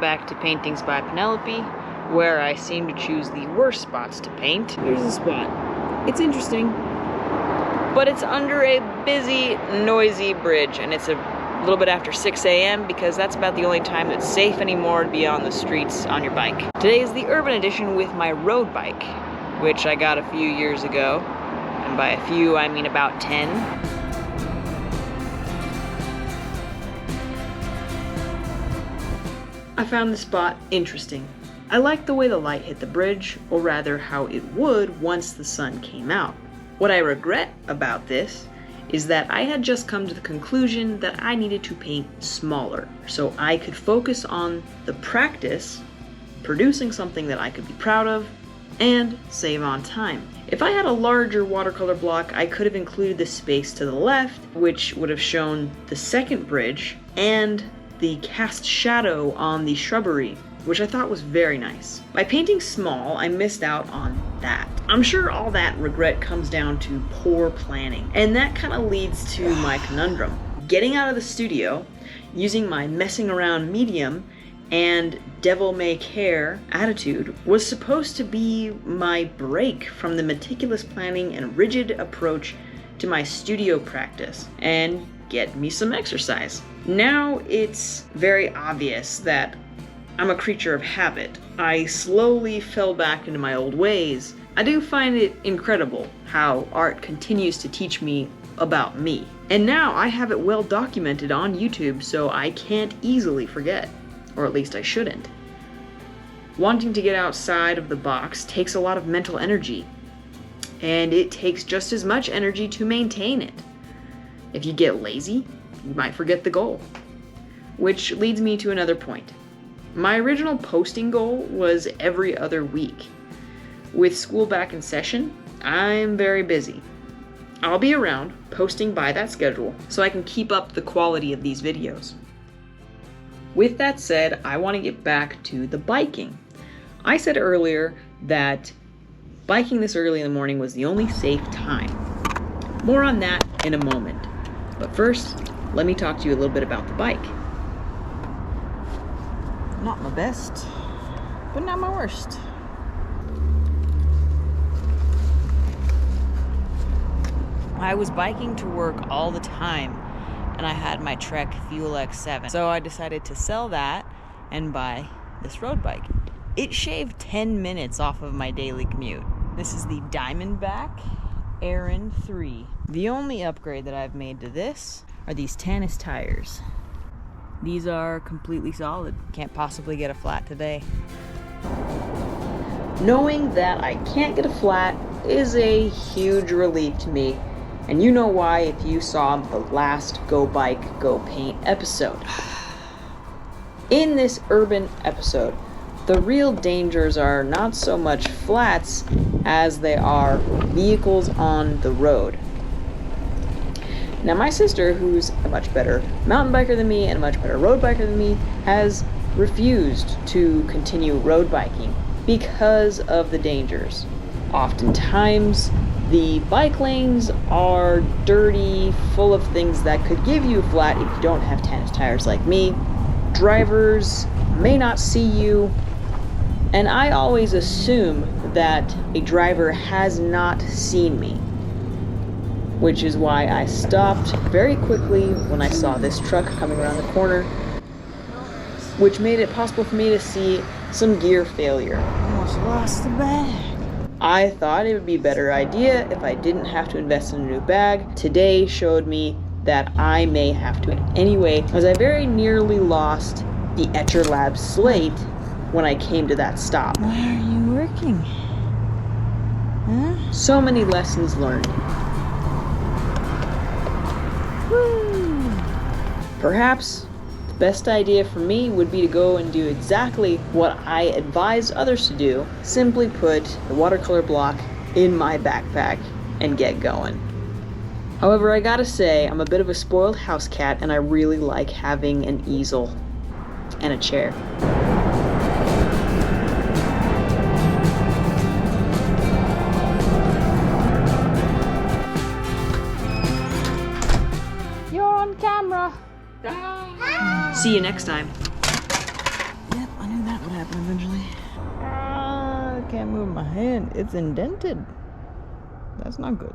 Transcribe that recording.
back to Paintings by Penelope, where I seem to choose the worst spots to paint. Here's a spot. It's interesting, but it's under a busy, noisy bridge, and it's a little bit after 6 a.m. because that's about the only time that's safe anymore to be on the streets on your bike. Today is the urban edition with my road bike, which I got a few years ago, and by a few I mean about 10. I found the spot interesting. I liked the way the light hit the bridge, or rather how it would once the sun came out. What I regret about this is that I had just come to the conclusion that I needed to paint smaller so I could focus on the practice, producing something that I could be proud of, and save on time. If I had a larger watercolor block, I could have included the space to the left, which would have shown the second bridge and the cast shadow on the shrubbery, which I thought was very nice. By painting small, I missed out on that. I'm sure all that regret comes down to poor planning, and that kind of leads to my conundrum. Getting out of the studio, using my messing around medium and devil may care attitude was supposed to be my break from the meticulous planning and rigid approach to my studio practice and get me some exercise. Now it's very obvious that I'm a creature of habit. I slowly fell back into my old ways. I do find it incredible how art continues to teach me about me. And now I have it well documented on YouTube, so I can't easily forget. Or at least I shouldn't. Wanting to get outside of the box takes a lot of mental energy, and it takes just as much energy to maintain it. If you get lazy, you might forget the goal. Which leads me to another point. My original posting goal was every other week. With school back in session, I'm very busy. I'll be around, posting by that schedule, so I can keep up the quality of these videos. With that said, I want to get back to the biking. I said earlier that biking this early in the morning was the only safe time. More on that in a moment. But first, let me talk to you a little bit about the bike. Not my best, but not my worst. I was biking to work all the time, and I had my Trek Fuel X7. So I decided to sell that and buy this road bike. It shaved 10 minutes off of my daily commute. This is the Diamondback Aran 3. The only upgrade that I've made to this are these Tannis tires. These are completely solid. Can't possibly get a flat today. Knowing that I can't get a flat is a huge relief to me, and you know why if you saw the last GoBikeGoPaint episode. In this urban episode, the real dangers are not so much flats as they are vehicles on the road. Now my sister, who's a much better mountain biker than me and a much better road biker than me, has refused to continue road biking because of the dangers. Oftentimes, the bike lanes are dirty, full of things that could give you a flat if you don't have Tannis tires like me. Drivers may not see you, and I always assume that a driver has not seen me, which is why I stopped very quickly when I saw this truck coming around the corner, which made it possible for me to see some gear failure. Almost lost the bag. I thought it would be a better idea if I didn't have to invest in a new bag. Today showed me that I may have to anyway, as I very nearly lost the Etcher Lab slate when I came to that stop. Why are you working? Huh? So many lessons learned. Perhaps the best idea for me would be to go and do exactly what I advise others to do. Simply put the watercolor block in my backpack and get going. However, I gotta say, I'm a bit of a spoiled house cat and I really like having an easel and a chair. You're on camera. See you next time. Yep, what happened eventually. I can't move my hand. It's indented. That's not good.